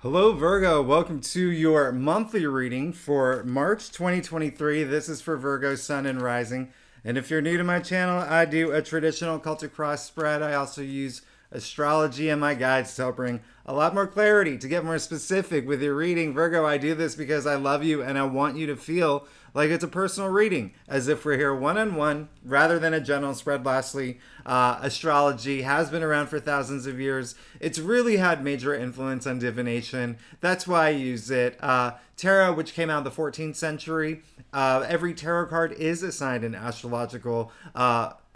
Hello, Virgo. Welcome to your monthly reading for March 2023. This is for Virgo, Sun, and Rising. And if you're new to my channel, I do a traditional Celtic cross spread. I also use astrology and my guides to help bring a lot more clarity, to get more specific with your reading. Virgo, I do this because I love you and I want you to feel like it's a personal reading, as if we're here one-on-one rather than a general spread. Lastly, astrology has been around for thousands of years. It's really had major influence on divination. That's why I use it. Tarot, which came out in the 14th century, every tarot card is assigned an astrological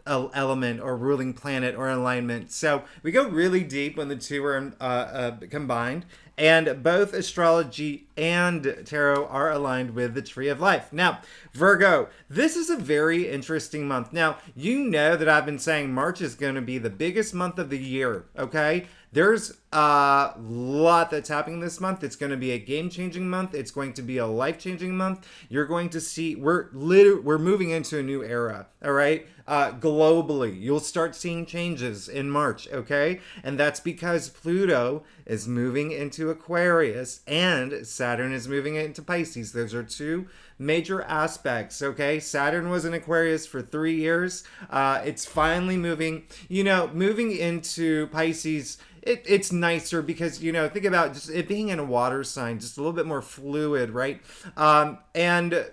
element or ruling planet or alignment. So we go really deep when the two are combined. And both astrology and tarot are aligned with the tree of life. Now, Virgo, this is a very interesting month. Now, you know that I've been saying March is going to be the biggest month of the year, okay? There's a lot that's happening this month. It's going to be a game-changing month. It's going to be a life-changing month. You're going to see we're moving into a new era, all right? Globally, you'll start seeing changes in March, okay? And that's because Pluto is moving into Aquarius and Saturn is moving into Pisces. Those are two major aspects, okay? Saturn was in Aquarius for 3 years. It's finally moving into Pisces. It's nicer because, think about just it being in a water sign, just a little bit more fluid, right? And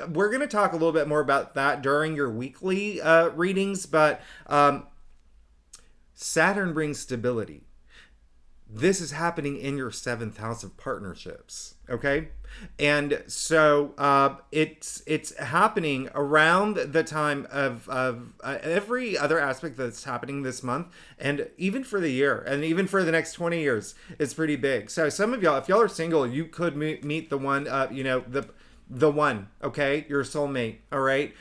we're going to talk a little bit more about that during your weekly readings, but Saturn brings stability. This is happening in your 7th house of partnerships, okay? And so it's happening around the time of every other aspect that's happening this month, and even for the year, and even for the next 20 years, it's pretty big. So some of y'all, if y'all are single, you could meet the one, the one, okay? Your soulmate, all right?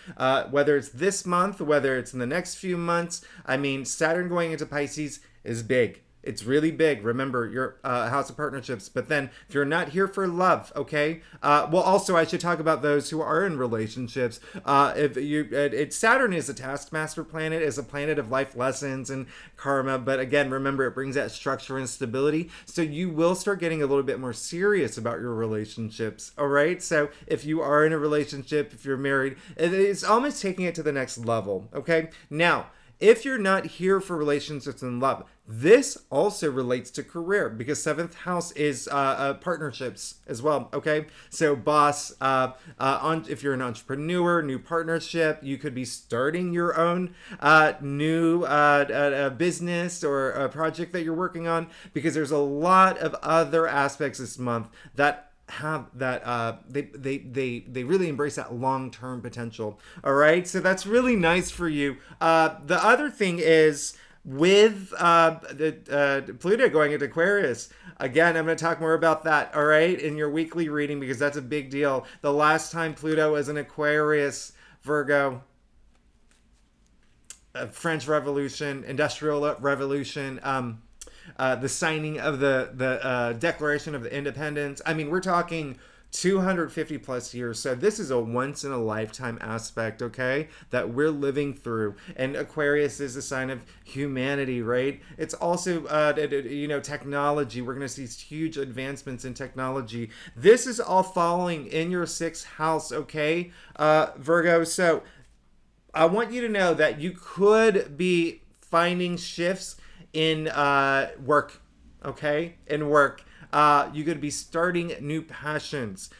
Whether it's this month, whether it's in the next few months, I mean, Saturn going into Pisces is big. It's really big. Remember, your house of partnerships. But then, if you're not here for love, okay? Also, I should talk about those who are in relationships. Saturn is a taskmaster planet, is a planet of life lessons and karma. But again, remember, it brings that structure and stability. So you will start getting a little bit more serious about your relationships, all right? So if you are in a relationship, if you're married, it's almost taking it to the next level, okay? Now, if you're not here for relationships and love, this also relates to career because 7th house is partnerships as well, okay? So boss, if you're an entrepreneur, new partnership, you could be starting your own new business or a project that you're working on because there's a lot of other aspects this month that have that they really embrace that long-term potential. All right, so that's really nice for you. The other thing is with Pluto going into Aquarius. Again, I'm going to talk more about that, all right, in your weekly reading because that's a big deal. The last time Pluto was in Aquarius, Virgo, French Revolution, Industrial Revolution, the signing of the Declaration of the Independence. I mean, we're talking 250 plus years. So this is a once in a lifetime aspect, okay, that we're living through. And Aquarius is a sign of humanity, right? It's also, technology. We're going to see huge advancements in technology. This is all falling in your 6th house, okay, Virgo. So I want you to know that you could be finding shifts in work, okay? In work. You could be starting new passions.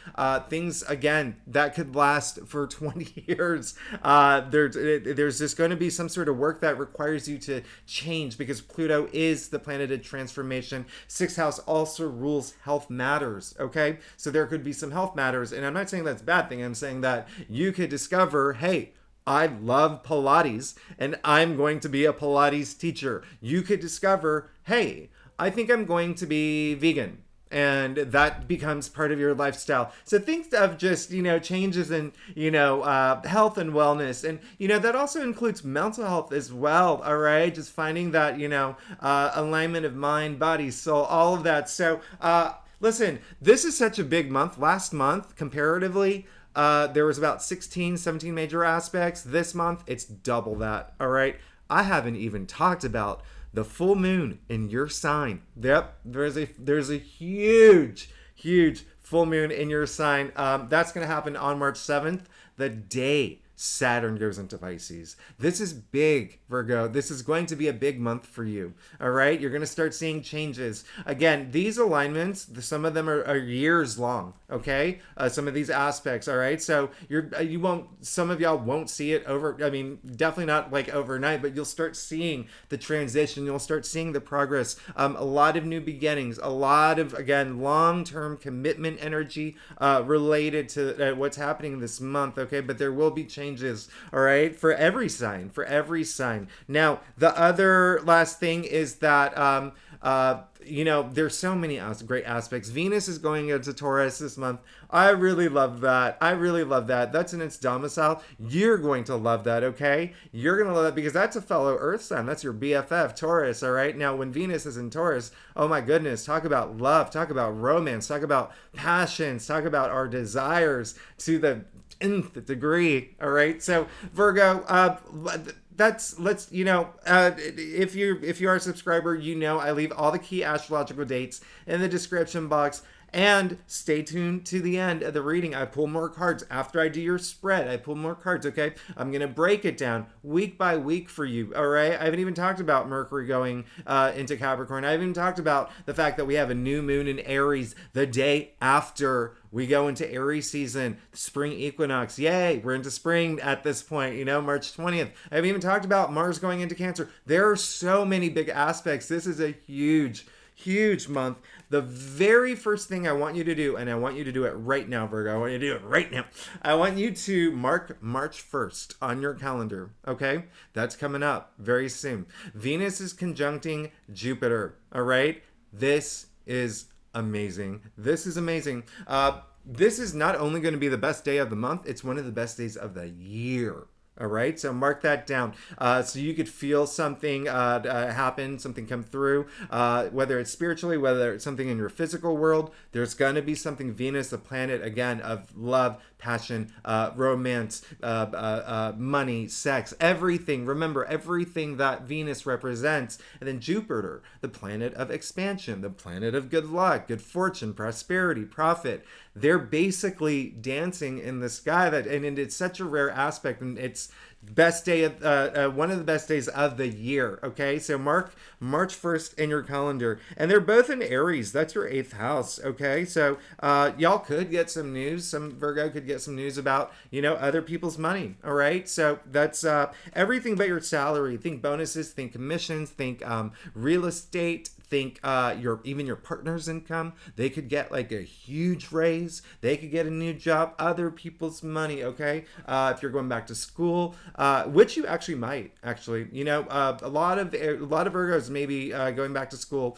Things, again, that could last for 20 years. There's just going to be some sort of work that requires you to change because Pluto is the planet of transformation. 6th house also rules health matters, okay? So there could be some health matters. And I'm not saying that's a bad thing. I'm saying that you could discover, hey, I love Pilates and I'm going to be a Pilates teacher. You could discover, hey, I think I'm going to be vegan. And that becomes part of your lifestyle. So think of just, changes in, health and wellness. And, that also includes mental health as well. All right. Just finding that, alignment of mind, body, soul, all of that. So, listen, this is such a big month. Last month, comparatively, there was about 16, 17 major aspects. This month, it's double that. All right. I haven't even talked about the full moon in your sign. Yep, there's a huge full moon in your sign. That's going to happen on March 7th, the day Saturn goes into Pisces. This is big, Virgo. This is going to be a big month for you. All right. You're going to start seeing changes. Again, these alignments, some of them are years long. Okay. Some of these aspects. All right. So you won't, some of y'all won't see it definitely not like overnight, but you'll start seeing the transition. You'll start seeing the progress. A lot of new beginnings, a lot of, again, long-term commitment energy related to what's happening this month. Okay. But there will be changes. All right, for every sign. Now, the other last thing is that there's so many great aspects. Venus is going into Taurus this month. I really love that. That's in its domicile. You're going to love that, okay? You're going to love that because that's a fellow Earth sign. That's your BFF, Taurus, all right? Now, when Venus is in Taurus, oh my goodness, talk about love, talk about romance, talk about passions, talk about our desires to the nth degree. All right, so Virgo, if you are a subscriber, I leave all the key astrological dates in the description box. And stay tuned to the end of the reading. I pull more cards after I do your spread. I pull more cards, okay? I'm going to break it down week by week for you, all right? I haven't even talked about Mercury going into Capricorn. I haven't even talked about the fact that we have a new moon in Aries the day after we go into Aries season, spring equinox. Yay, we're into spring at this point, March 20th. I haven't even talked about Mars going into Cancer. There are so many big aspects. This is a huge month. The very first thing I want you to do, and I want you to do it right now, Virgo. I want you to do it right now. I want you to mark March 1st on your calendar, okay? That's coming up very soon. Venus is conjuncting Jupiter, all right? This is amazing. This is not only going to be the best day of the month, it's one of the best days of the year. All right, so mark that down. So you could feel something happen, something come through, whether it's spiritually, whether it's something in your physical world. There's going to be something. Venus, the planet, again, of love, passion, romance, money, sex, everything. Remember, everything that Venus represents. And then Jupiter, the planet of expansion, the planet of good luck, good fortune, prosperity, profit. They're basically dancing in the sky, and it's such a rare aspect, and it's best day of one of the best days of the year. Okay, so mark March 1st in your calendar, and they're both in Aries. That's your 8th house. Okay, so y'all could get some news. Some Virgo could get some news about other people's money. All right, so that's everything but your salary. Think bonuses, think commissions, think real estate. Think your partner's income. They could get like a huge raise. They could get a new job. Other people's money. Okay, if you're going back to school, which you actually might. A lot of Virgos may be going back to school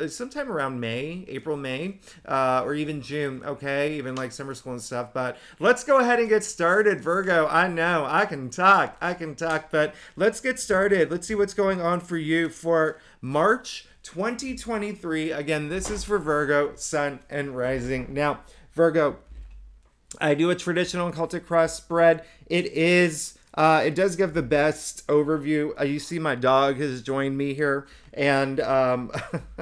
sometime around April, May, or even June. Okay, even like summer school and stuff. But let's go ahead and get started, Virgo. I know I can talk, but let's get started. Let's see what's going on for you for March 2023. Again, this is for Virgo, Sun, and Rising. Now, Virgo, I do a traditional Celtic cross spread. It does give the best overview. You see my dog has joined me here, and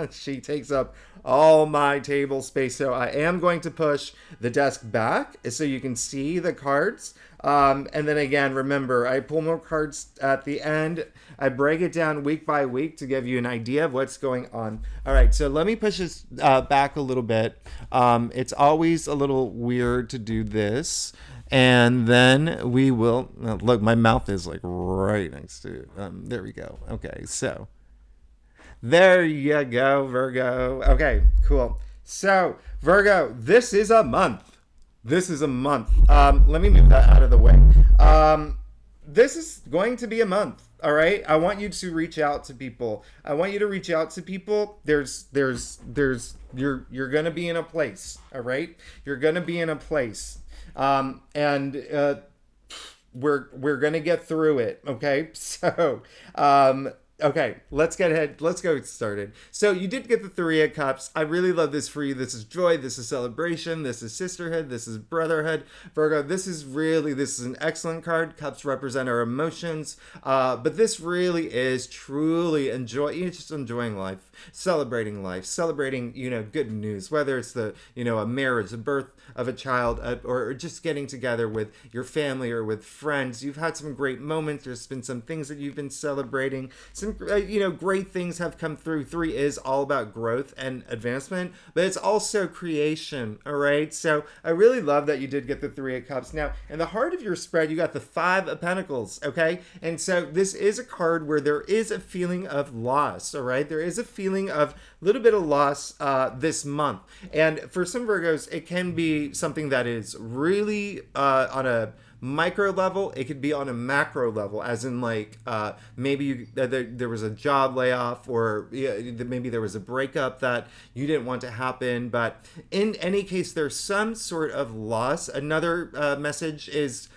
she takes up all my table space. So I am going to push the desk back so you can see the cards. And then again, remember, I pull more cards at the end. I break it down week by week to give you an idea of what's going on. All right, so let me push this back a little bit. It's always a little weird to do this. And then we will, look, my mouth is like right next to it. There we go. Okay, so there you go, Virgo. Okay, cool. So, Virgo, this is a month. Let me move that out of the way. This is going to be a month. All right. I want you to reach out to people. You're going to be in a place. All right. You're going to be in a place. And we're going to get through it. Okay. So, Okay, let's get ahead. Let's go started. So you did get the Three of Cups. I really love this for you. This is joy. This is celebration. This is sisterhood. This is brotherhood. Virgo, this is an excellent card. Cups represent our emotions. But this really is truly you're just enjoying life, celebrating, good news, whether it's a marriage, a birth of a child, or just getting together with your family or with friends. You've had some great moments. There's been some things that you've been celebrating. Some great things have come through. Three is all about growth and advancement, but it's also creation. All right, so I really love that you did get the Three of Cups. Now, in the heart of your spread, you got the Five of Pentacles. Okay, and so this is a card where there is a feeling of loss. All right, there is a feeling of a little bit of loss this month, and for some Virgos, it can be something that is really on a micro level. It could be on a macro level, as in maybe there was a job layoff, or maybe there was a breakup that you didn't want to happen. But in any case, there's some sort of loss. Another message is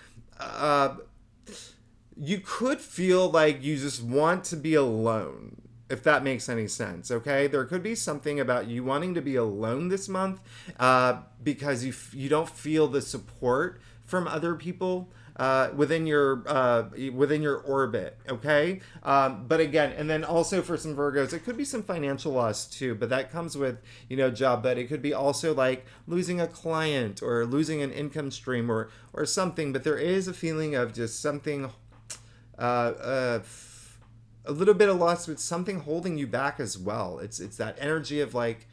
you could feel like you just want to be alone, if that makes any sense. Okay, there could be something about you wanting to be alone this month because you don't feel the support from other people within your orbit. Okay, but again, and then also for some Virgos, it could be some financial loss too, but that comes with job. But it could be also like losing a client or losing an income stream or something. But there is a feeling of just something a little bit of loss with something holding you back as well. It's that energy of like,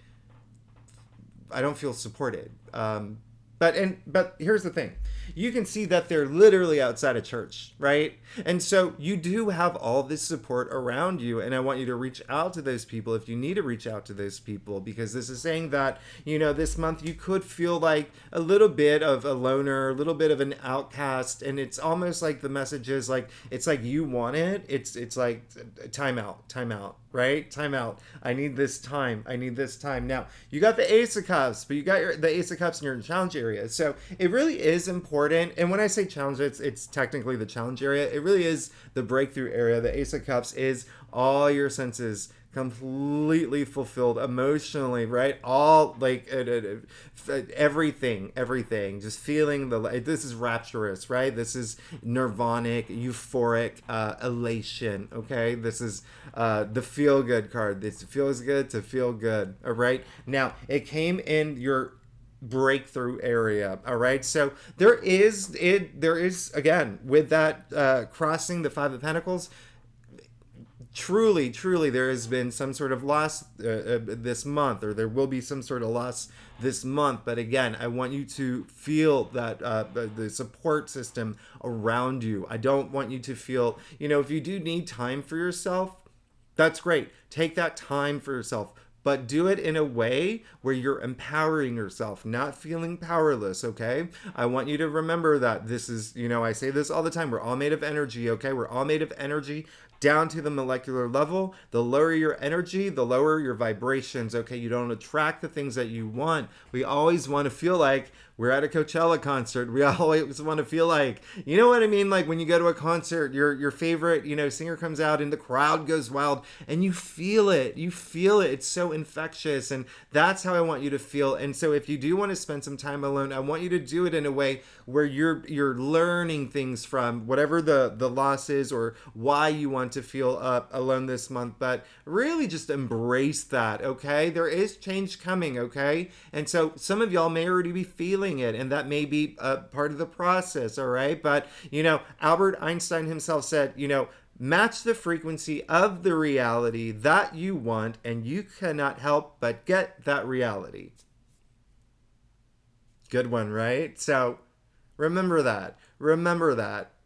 I don't feel supported. But here's the thing. You can see that they're literally outside of church, right? And so you do have all this support around you. And I want you to reach out to those people if you need to reach out to those people, because this is saying that, this month you could feel like a little bit of a loner, a little bit of an outcast. And it's almost like the message is like, it's like you want it. It's like time out, right? Time out. I need this time. Now, you got the Ace of Cups, but you got the Ace of Cups in your challenge area. So it really is important. And when I say challenge, it's technically the challenge area. It really is the breakthrough area. The Ace of Cups is all your senses completely fulfilled emotionally, right? All like everything, just feeling this is rapturous, right? This is nirvanic, euphoric, elation. Okay, this is the feel good card. This feels good to feel good. All right, now it came in your breakthrough area. All right, so there is again with that crossing the Five of Pentacles. Truly, there has been some sort of loss this month, or there will be some sort of loss this month. But again, I want you to feel that the support system around you. I don't want you to feel, if you do need time for yourself, that's great. Take that time for yourself. But do it in a way where you're empowering yourself, not feeling powerless, okay? I want you to remember that this is, I say this all the time, we're all made of energy, okay? We're all made of energy down to the molecular level. The lower your energy, the lower your vibrations, okay? You don't attract the things that you want. We always want to feel like we're at a Coachella concert. We always want to feel like, you know what I mean? Like when you go to a concert, your favorite, singer comes out and the crowd goes wild and you feel it. It's so infectious, and that's how I want you to feel. And so if you do want to spend some time alone, I want you to do it in a way where you're learning things from whatever the loss is or why you want to feel alone this month. But really just embrace that, okay? There is change coming, okay? And so some of y'all may already be feeling it, and that may be a part of the process, all right? But, Albert Einstein himself said, match the frequency of the reality that you want, and you cannot help but get that reality. Good one, right? So remember that.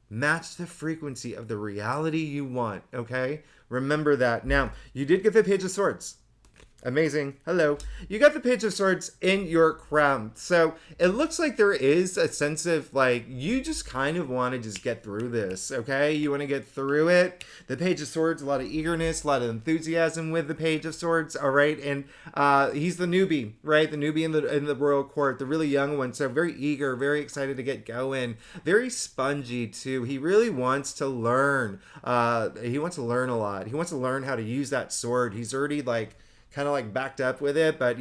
Match the frequency of the reality you want, okay? Remember that. Now, you did get the Page of Swords. Amazing. Hello. You got the Page of Swords in your crown. So it looks like there is a sense of like, you just kind of want to just get through this, okay? You want to get through it. The Page of Swords, a lot of eagerness, a lot of enthusiasm with the Page of Swords, all right? And he's the newbie, right? The newbie in the royal court, the really young one. So very eager, very excited to get going. Very spongy too. He really wants to learn. He wants to learn a lot. He wants to learn how to use that sword. He's already like kind of like backed up with it, but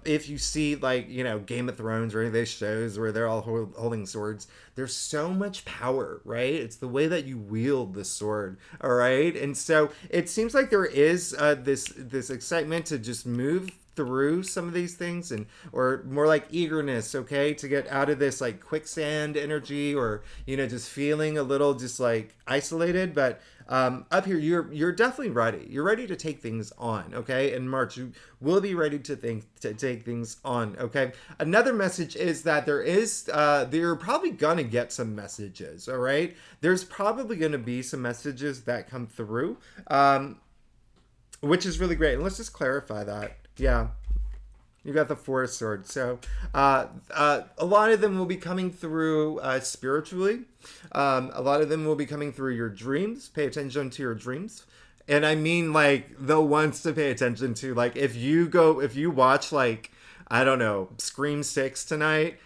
if you see like Game of Thrones or any of these shows where they're all holding swords, there's so much power, right? It's the way that you wield the sword, all right? And so it seems like there is this excitement to just move through some of these things, and or more like eagerness, okay, to get out of this like quicksand energy, or just feeling a little just like isolated. But up here, you're definitely ready. You're ready to take things on, okay? In March, you will be ready to take things on, okay? Another message is that you're probably gonna get some messages, all right? There's probably gonna be some messages that come through, which is really great. And let's just clarify that. Yeah. You got the Four of Swords. So a lot of them will be coming through spiritually. A lot of them will be coming through your dreams. Pay attention to your dreams. And I mean like the ones to pay attention to. Like if you watch like, I don't know, Scream 6 tonight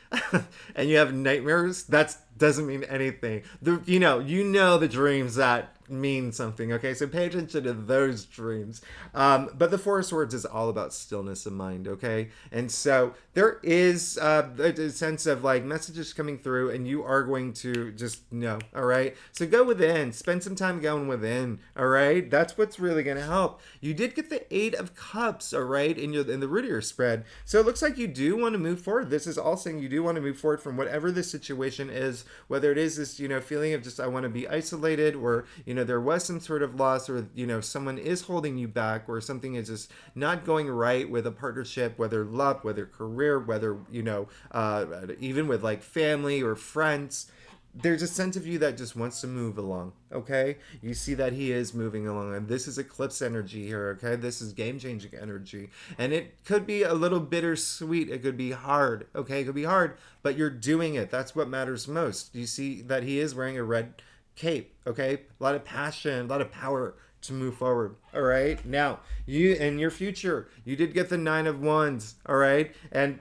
and you have nightmares, that doesn't mean anything. You know the dreams that mean something, okay? So pay attention to those dreams. But the Four of Swords is all about stillness of mind, okay? And so there is a sense of like messages coming through, and you are going to just know, all right? So go within, spend some time going within, all right? That's what's really going to help. You did get the Eight of Cups, all right, in the root of your spread. So it looks like you do want to move forward. This is all saying you do want to move forward from whatever the situation is, whether it is this, feeling of just I want to be isolated, or, there was some sort of loss, or, someone is holding you back, or something is just not going right with a partnership, whether love, whether career, whether, even with like family or friends. There's a sense of you that just wants to move along, okay? You see that he is moving along, and this is eclipse energy here, okay? This is game-changing energy, and it could be a little bittersweet. It could be hard, okay? It could be hard, but you're doing it. That's what matters most. You see that he is wearing a red cape, okay? A lot of passion, a lot of power to move forward, all right? Now, you in your future, you did get the Nine of Wands, all right? And,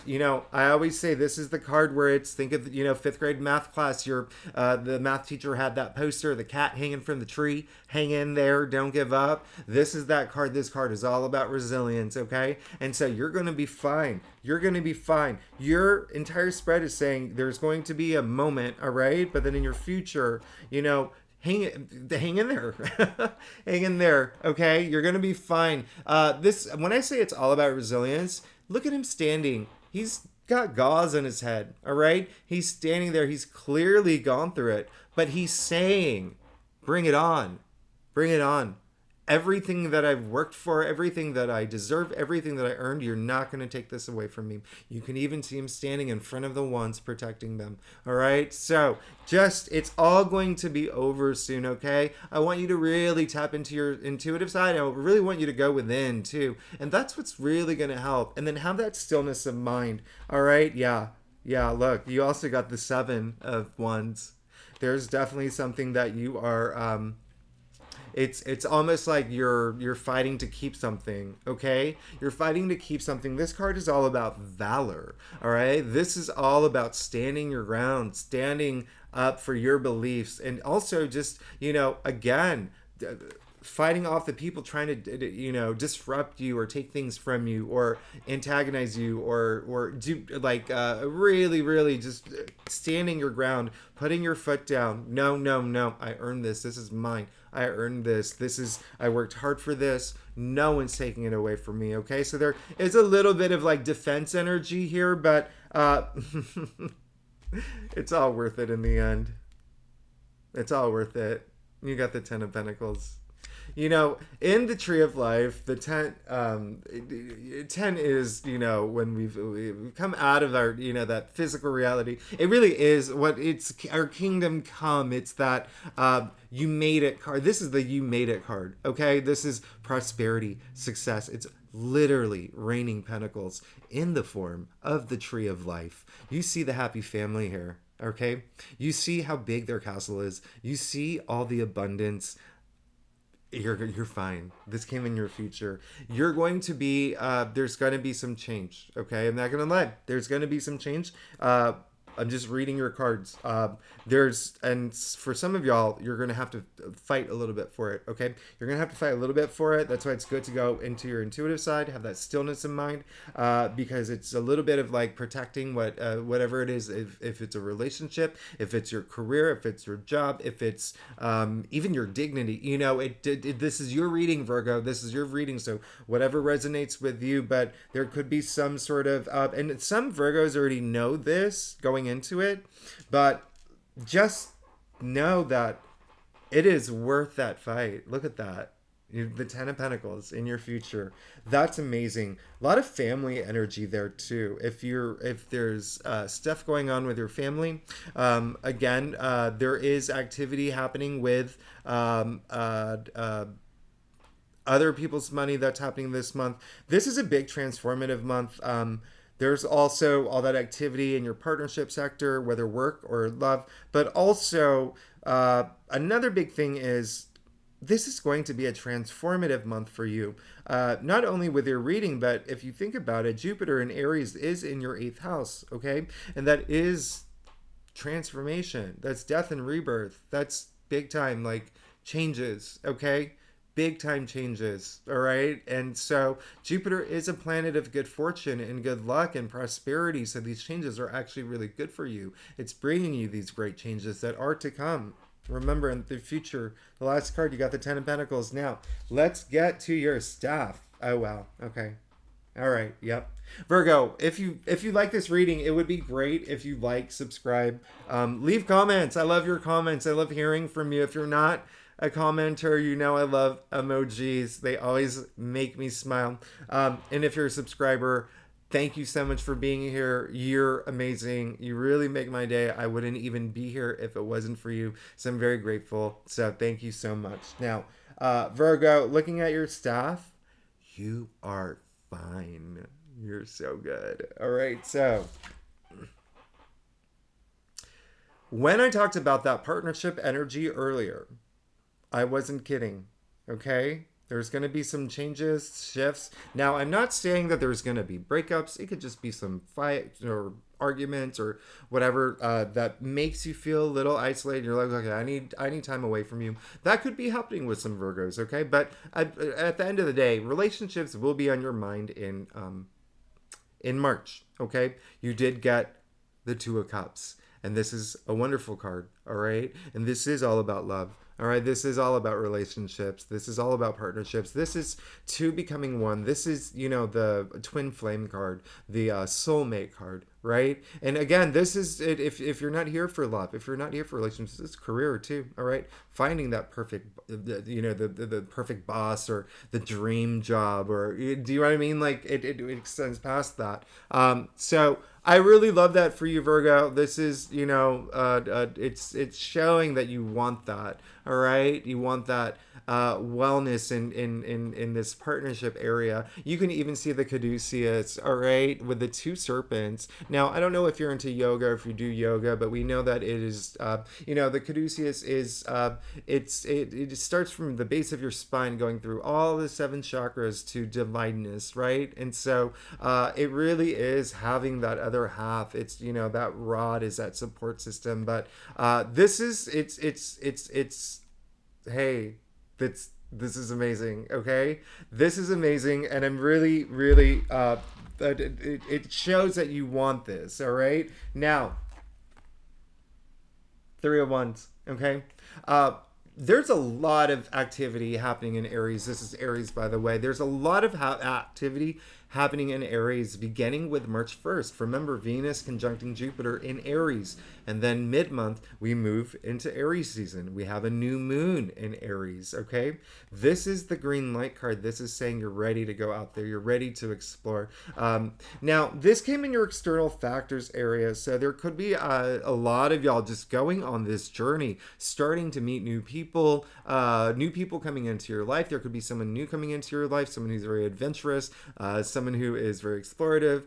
I always say this is the card where it's, think of, 5th grade math class, the math teacher had that poster, the cat hanging from the tree, hang in there, don't give up. This is that card. This card is all about resilience, okay? And so you're going to be fine. You're going to be fine. Your entire spread is saying there's going to be a moment, all right? But then in your future, hang in there. Hang in there, okay? You're going to be fine. When I say it's all about resilience, look at him standing. He's got gauze on his head, all right? He's standing there. He's clearly gone through it. But he's saying, bring it on. Bring it on. Everything that I've worked for, everything that I deserve, everything that I earned, you're not going to take this away from me. You can even see him standing in front of the wands protecting them. All right? So it's all going to be over soon, okay? I want you to really tap into your intuitive side. I really want you to go within too. And that's what's really going to help. And then have that stillness of mind. All right? Yeah. Yeah, look, you also got the Seven of Wands. There's definitely something that you are... It's almost like you're fighting to keep something, okay? You're fighting to keep something. This card is all about valor, all right? This is all about standing your ground, standing up for your beliefs, and also just, again, fighting off the people trying to disrupt you or take things from you or antagonize you or do like really just standing your ground, putting your foot down. No, I earned this. This is mine. I earned this. I worked hard for this. No one's taking it away from me, okay? So there is a little bit of like defense energy here, but it's all worth it in the end. It's all worth it. You got the Ten of Pentacles. In the Tree of Life, the 10 is, when we've come out of our, that physical reality. It really is it's our kingdom come. It's that you made it card. This is the you made it card, okay? This is prosperity, success. It's literally raining pentacles in the form of the tree of life. You see the happy family here, okay? You see how big their castle is. You see all the abundance. You're fine. This came in your future. You're going to be there's going to be some change, okay? I'm not going to lie. There's going to be some change. I'm just reading your cards. And for some of y'all, you're going to have to fight a little bit for it, okay? You're going to have to fight a little bit for it. That's why it's good to go into your intuitive side, have that stillness in mind, because it's a little bit of like protecting whatever it is, if it's a relationship, if it's your career, if it's your job, if it's even your dignity. You know, this is your reading, Virgo. This is your reading, so whatever resonates with you, but there could be some sort of, and some Virgos already know this going into it, but just know that it is worth that fight. Look at that. The Ten of Pentacles in your future. That's amazing. A lot of family energy there too. If there's stuff going on with your family, again, there is activity happening with other people's money that's happening this month. This is a big transformative month. There's also all that activity in your partnership sector, whether work or love. But also, another big thing is this is going to be a transformative month for you. Not only with your reading, but if you think about it, Jupiter in Aries is in your 8th house, okay? And that is transformation. That's death and rebirth. That's big time, like changes, okay? Big time changes, all right? And so Jupiter is a planet of good fortune and good luck and prosperity. So these changes are actually really good for you. It's bringing you these great changes that are to come. Remember, in the future, the last card, you got the Ten of Pentacles. Now, let's get to your staff. Oh, wow. Okay. All right. Yep. Virgo, if you like this reading, it would be great if you like, subscribe, leave comments. I love your comments. I love hearing from you. If you're not a commenter, you know I love emojis. They always make me smile. And if you're a subscriber, thank you so much for being here. You're amazing. You really make my day. I wouldn't even be here if it wasn't for you. So I'm very grateful. So thank you so much. Now, Virgo, looking at your staff, you are fine. You're so good. All right. So when I talked about that partnership energy earlier, I wasn't kidding, okay? There's going to be some changes, shifts. Now, I'm not saying that there's going to be breakups. It could just be some fight or arguments or whatever that makes you feel a little isolated. You're like, okay, I need time away from you. That could be happening with some Virgos, okay? But at the end of the day, relationships will be on your mind in March, okay? You did get the Two of Cups, and this is a wonderful card, all right? And this is all about love. All right, this is all about relationships. This is all about partnerships. This is two becoming one. This is, you know, the twin flame card, the soulmate card, right? And again, this is it. If you're not here for love, if you're not here for relationships, it's career too. All right, finding that perfect, you know, the perfect boss or the dream job, or do you know what I mean? Like it extends past that. So I really love that for you, Virgo. This is, you know, it's showing that you want that. All right, you want that wellness in this partnership area. You can even see the caduceus, all right, with the two serpents. Now, I don't know if you're into yoga or if you do yoga, but we know that it is, you know, the caduceus is, it starts from the base of your spine going through all the 7 chakras to divineness, right? And so it really is having that other half. It's, you know, that rod is that support system. But this is, it's hey, this is amazing, okay? This is amazing, and I'm really, really, it shows that you want this, all right? Now, 3 of Wands, okay? There's a lot of activity happening in Aries. This is Aries, by the way. There's a lot of activity happening in Aries beginning with March 1st. Remember, Venus conjuncting Jupiter in Aries. And then mid-month, we move into Aries season. We have a new moon in Aries, okay? This is the green light card. This is saying you're ready to go out there. You're ready to explore. Now, this came in your external factors area, so there could be a lot of y'all just going on this journey, starting to meet new people coming into your life. There could be someone new coming into your life, someone who's very adventurous, someone who is very explorative.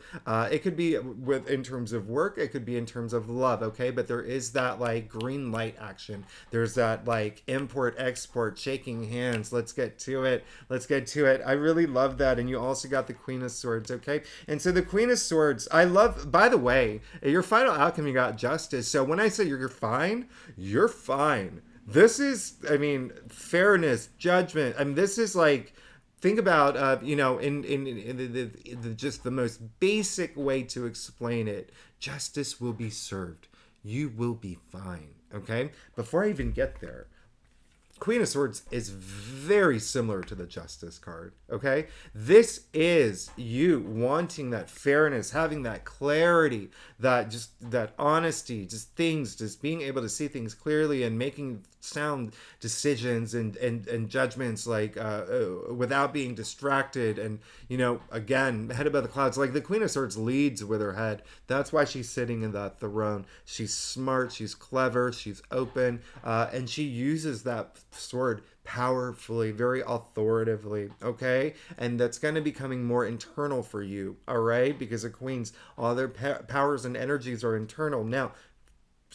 It could be in terms of work. It could be in terms of love, okay? But there is that like green light action. There's that like import, export, shaking hands. Let's get to it. Let's get to it. I really love that. And you also got the Queen of Swords, okay? And so the Queen of Swords, I love, by the way, your final outcome, you got Justice. So when I say you're fine, you're fine. This is, I mean, fairness, judgment. I mean, this is like, think about, in just the most basic way to explain it. Justice will be served. You will be fine, okay? Before I even get there, Queen of Swords is very similar to the Justice card, okay? This is you wanting that fairness, having that clarity, that honesty, just being able to see things clearly and making sound decisions and judgments like without being distracted. And, again, head above the clouds. Like the Queen of Swords leads with her head. That's why she's sitting in that throne. She's smart, she's clever, she's open, and she uses that sword powerfully, very authoritatively, okay? And that's going to be becoming more internal for you, all right? Because the queens, all their powers and energies are internal. Now,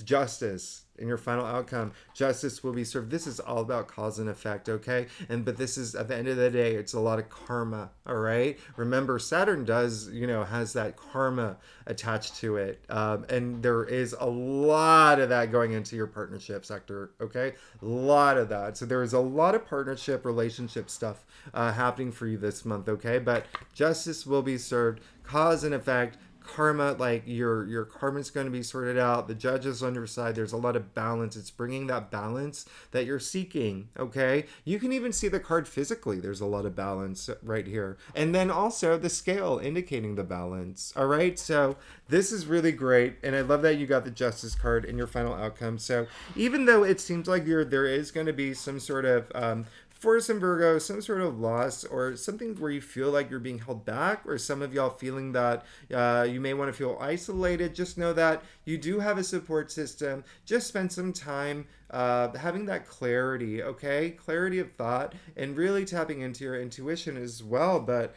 justice in your final outcome, justice will be served. This is all about cause and effect, okay? But this is, at the end of the day, it's a lot of karma, all right? Remember, Saturn does, has that karma attached to it. And there is a lot of that going into your partnership sector, okay? A lot of that. So there is a lot of partnership, relationship stuff happening for you this month, okay? But justice will be served, cause and effect, karma, like your karma's going to be sorted out. The judge is on your side. There's a lot of balance. It's bringing that balance that you're seeking, okay? You can even see the card physically. There's a lot of balance right here. And then also the scale indicating the balance, all right? So this is really great, and I love that you got the Justice card in your final outcome. So even though it seems like there is going to be some sort of for some Virgo, some sort of loss or something where you feel like you're being held back, or some of y'all feeling that you may want to feel isolated, just know that you do have a support system. Just spend some time having that clarity, okay? Clarity of thought and really tapping into your intuition as well. But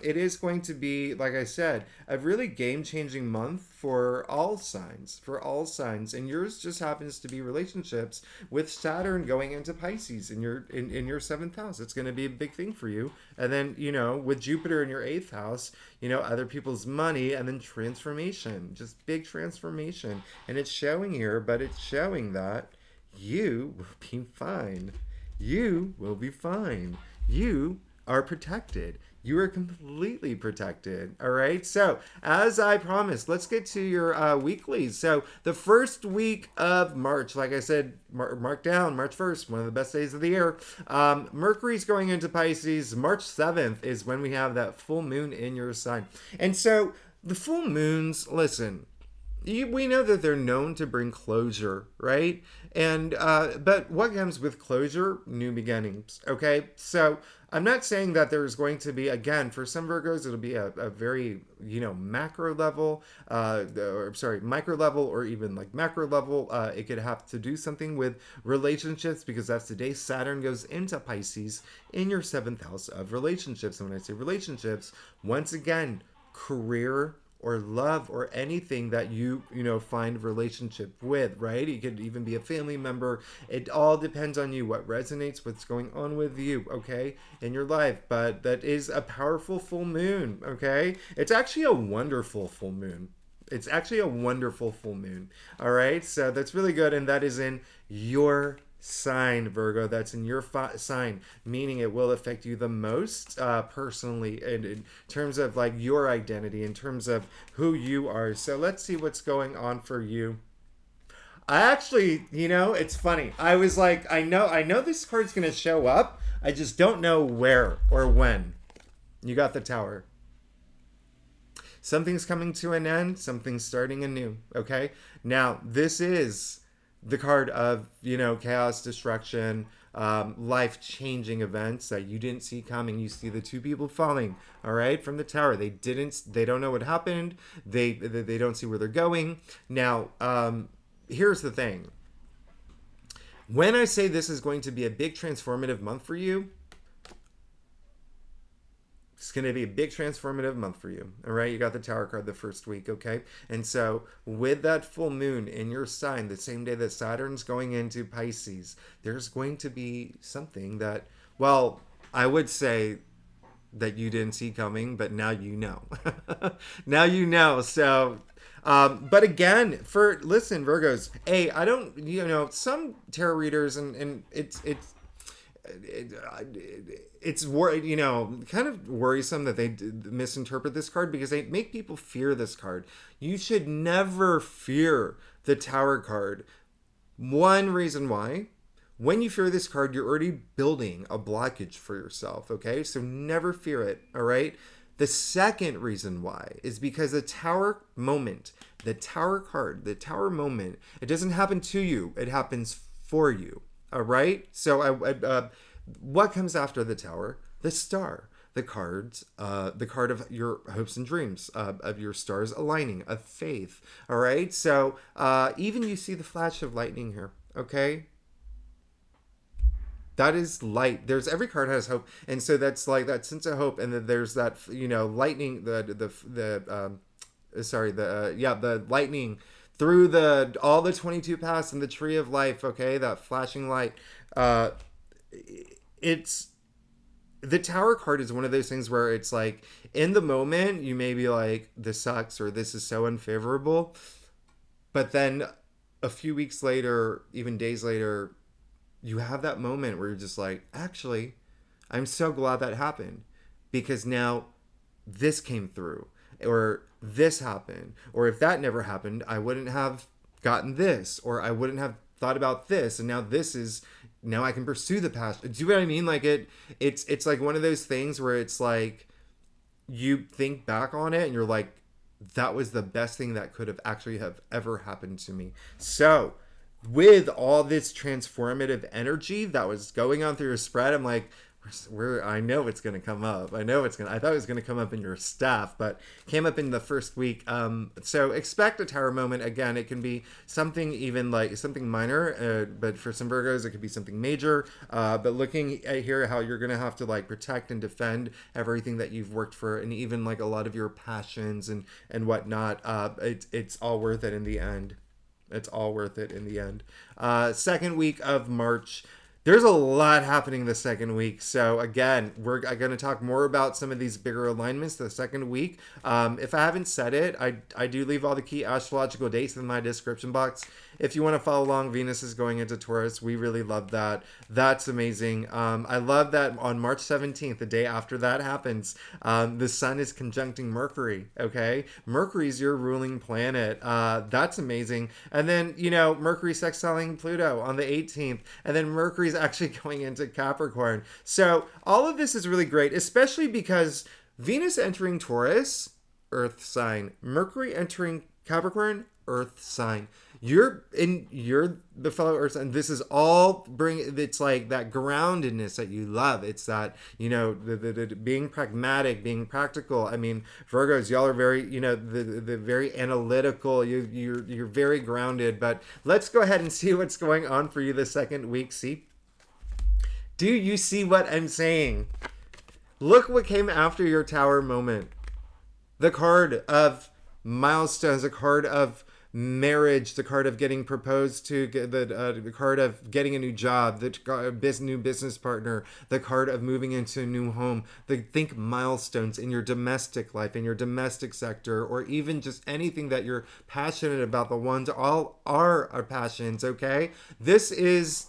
it is going to be, like I said, a really game-changing month for all signs, and yours just happens to be relationships with Saturn going into Pisces in your seventh house. It's going to be a big thing for you. And then, with Jupiter in your eighth house, other people's money, and then transformation, just big transformation. And it's showing here, but it's showing that you will be fine. You will be fine. You are protected. You are completely protected. All right. So, as I promised, let's get to your weeklies. So, the first week of March, like I said, mark down March 1st, one of the best days of the year. Mercury's going into Pisces. March 7th is when we have that full moon in your sign. And so, the full moons, listen, we know that they're known to bring closure, right? And but what comes with closure? New beginnings. Okay, so I'm not saying that there's going to be, again, for some Virgos, it'll be a very macro level, micro level, or even like macro level. It could have to do something with relationships, because that's the day Saturn goes into Pisces in your seventh house of relationships. And when I say relationships, once again, career or love or anything that you find relationship with, right? It could even be a family member. It all depends on you, what resonates, what's going on with you, okay, in your life. But that is a powerful full moon, okay? It's actually a wonderful full moon. All right? So that's really good, and that is in your sign, Virgo. That's in your sign, meaning it will affect you the most personally, and in terms of like your identity, in terms of who you are. So let's see what's going on for you. I actually, it's funny. I was like, I know this card's gonna show up. I just don't know where or when. You got the Tower. Something's coming to an end, something's starting anew, okay? Now, this is the card of, chaos, destruction, life-changing events that you didn't see coming. You see the two people falling, all right, from the tower. They don't know what happened. They don't see where they're going. Now, here's the thing. When I say this is going to be a big transformative month for you, it's going to be a big transformative month for you. All right. You got the Tower card the first week. Okay. And so with that full moon in your sign, the same day that Saturn's going into Pisces, there's going to be something that, well, I would say that you didn't see coming, but now you know. Now you know. So, but again, listen, Virgos, I don't, some tarot readers, and it's kind of worrisome that they misinterpret this card because they make people fear this card. You should never fear the Tower card. One reason why, when you fear this card, you're already building a blockage for yourself, okay? So never fear it, all right? The second reason why is because the Tower moment, the Tower card, the Tower moment, it doesn't happen to you, it happens for you. All right. So what comes after the Tower? The Star, the card of your hopes and dreams, of your stars aligning, of faith. All right. So even you see the flash of lightning here. Okay. That is light. Every card has hope, and so that's like that sense of hope, and then there's that lightning. The lightning through all the 22 paths and the tree of life, okay, that flashing light. It's the Tower card is one of those things where it's like in the moment you may be like, this sucks or this is so unfavorable, but then a few weeks later, even days later, you have that moment where you're just like, actually, I'm so glad that happened because now this came through, or this happened, or if that never happened, I wouldn't have gotten this, or I wouldn't have thought about this, and now I can pursue the passion. Do you know what I mean? Like it's like one of those things where it's like you think back on it and you're like, that was the best thing that could have actually have ever happened to me. So with all this transformative energy that was going on through your spread, I'm like, I know it's going to come up. I thought it was going to come up in your staff, but came up in the first week. So expect a Tower moment. Again, it can be something even like something minor, but for some Virgos, it could be something major. But looking at here, how you're going to have to like protect and defend everything that you've worked for, and even like a lot of your passions and whatnot. It's all worth it in the end. It's all worth it in the end. Second week of March. There's a lot happening the second week. So again, we're going to talk more about some of these bigger alignments the second week. If I haven't said it, I do leave all the key astrological dates in my description box. If you want to follow along, Venus is going into Taurus. We really love that. That's amazing. I love that on March 17th, the day after that happens, the sun is conjuncting Mercury, okay? Mercury's your ruling planet. That's amazing. And then, Mercury sextiling Pluto on the 18th. And then Mercury's actually going into Capricorn. So all of this is really great, especially because Venus entering Taurus, Earth sign. Mercury entering Capricorn, Earth sign. You're the fellow Earth sign. This is all it's like that groundedness that you love. It's that, the being pragmatic, being practical. I mean, Virgos, y'all are very, the very analytical. You're very grounded. But let's go ahead and see what's going on for you the second week. See? Do you see what I'm saying? Look what came after your Tower moment. The card of milestones, the card of marriage, the card of getting proposed to, the card of getting a new job, the new business partner, the card of moving into a new home. Think milestones in your domestic life, in your domestic sector, or even just anything that you're passionate about. The ones all are our passions, okay? This is...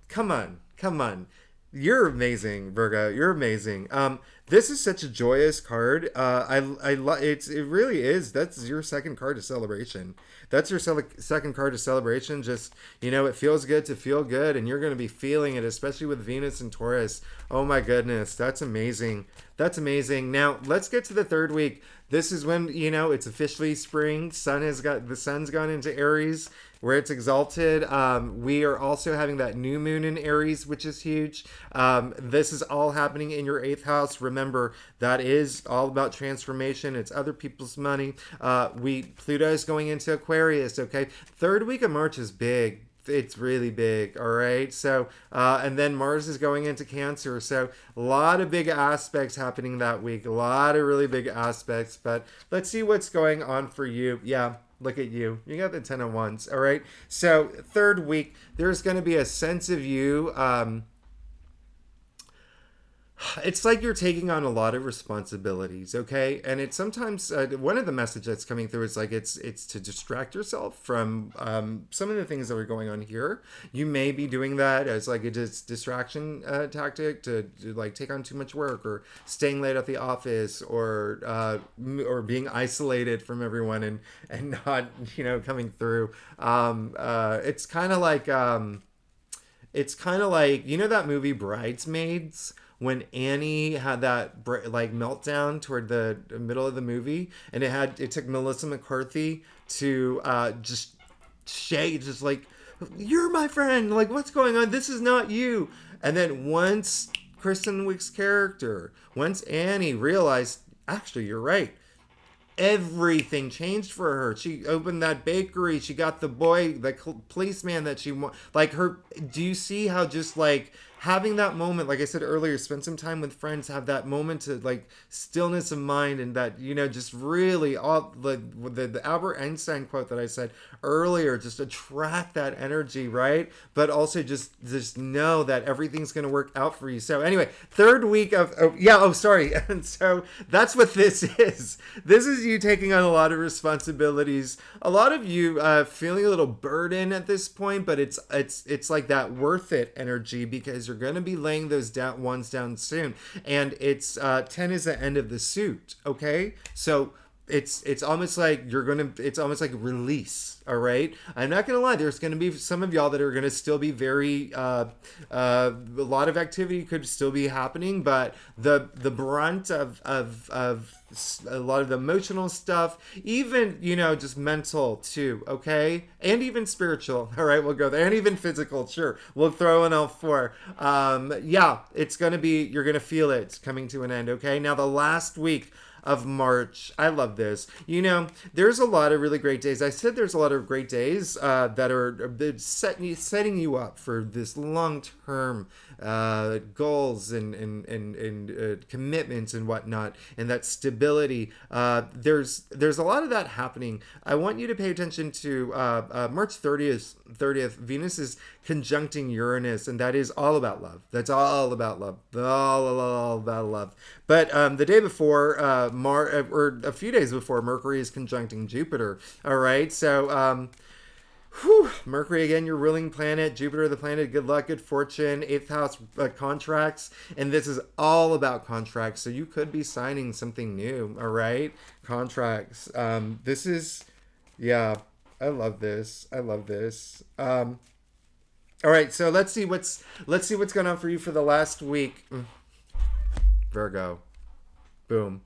Come on. You're amazing, Virgo. You're amazing. This is such a joyous card. It really is. That's your second card of celebration. That's your second card of celebration. Just, it feels good to feel good, and you're going to be feeling it, especially with Venus and Taurus. Oh my goodness, that's amazing. That's amazing. Now let's get to the third week. This is when it's officially spring. The sun's gone into Aries, where it's exalted. We are also having that new moon in Aries, which is huge. This is all happening in your eighth house. Remember, that is all about transformation. It's other people's money. Pluto is going into Aquarius. Okay, third week of March is big. It's really big. All right. So, and then Mars is going into Cancer. So, a lot of big aspects happening that week. A lot of really big aspects. But let's see what's going on for you. Yeah. Look at you. You got the 10 of Wands. All right. So, third week, there's going to be a sense of you. It's like you're taking on a lot of responsibilities, okay? And it's sometimes one of the messages that's coming through is like it's to distract yourself from some of the things that are going on here. You may be doing that as like a distraction tactic to like take on too much work, or staying late at the office, or being isolated from everyone and not coming through. It's kind of like that movie Bridesmaids, when Annie had that like meltdown toward the middle of the movie, and it took Melissa McCarthy to just shake, just like, you're my friend, like, what's going on, this is not you. And then once Kristen Wiig's character, once Annie realized, actually, you're right, everything changed for her. She opened that bakery. She got the boy, the policeman that she want. Like her. Do you see how just like having that moment, like I said earlier, spend some time with friends, have that moment to like stillness of mind, and that just really all the Albert Einstein quote that I said earlier, just attract that energy, right? But also just know that everything's going to work out for you. So anyway, third week of sorry. And so that's what this is. This is you taking on a lot of responsibilities, a lot of you feeling a little burden at this point, but it's like that worth it energy, because you're going to be laying those ones down soon. And it's 10 is the end of the suit. Okay, so it's almost like it's almost like release. All right, I'm not gonna lie, there's gonna be some of y'all that are gonna still be very a lot of activity could still be happening, but the brunt of a lot of the emotional stuff, even just mental too, okay, and even spiritual, all right, we'll go there, and even physical, sure, we'll throw in all four. It's gonna be, you're gonna feel it coming to an end. Okay, now the last week of March. I love this. There's a lot of really great days. I said there's a lot of great days that are setting you up for this long-term goals and commitments and whatnot, and that stability. There's a lot of that happening. I want you to pay attention to March 30th. Venus is conjuncting Uranus, and that is all about love. That's all about love. All about love. But the day before, or a few days before, Mercury is conjuncting Jupiter. All right, so Mercury, again, your ruling planet. Jupiter, the planet of good luck, good fortune. Eighth house, contracts. And this is all about contracts. So you could be signing something new. All right, contracts. This is, yeah, I love this. I love this. All right, so let's see what's going on for you for the last week. Virgo. Boom.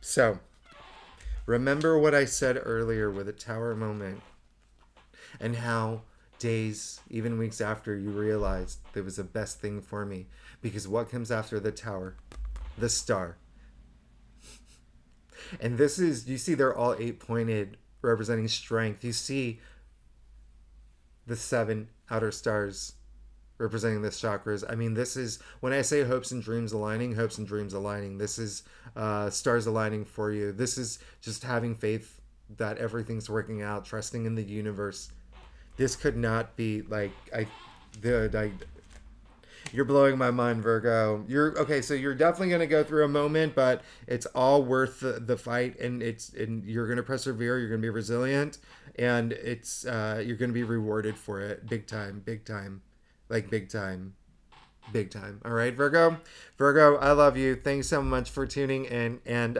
So, remember what I said earlier with a tower moment, and how days, even weeks after, you realized it was the best thing for me, because what comes after the tower? The star. And this is, you see, they're all 8-pointed, representing strength. You see the 7 outer stars representing the chakras. I mean, this is, when I say hopes and dreams aligning, this is stars aligning for you. This is just having faith that everything's working out, trusting in the universe. This could not be like, you're blowing my mind, Virgo. So you're definitely going to go through a moment, but it's all worth the fight, and you're going to persevere, you're going to be resilient, and you're going to be rewarded for it big time. Like big time. Big time. All right, Virgo. Virgo, I love you. Thanks so much for tuning in. And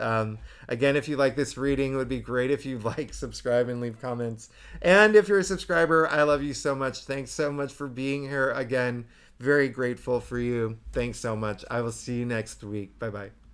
again, if you like this reading, it would be great if you like, subscribe, and leave comments. And if you're a subscriber, I love you so much. Thanks so much for being here again. Very grateful for you. Thanks so much. I will see you next week. Bye bye.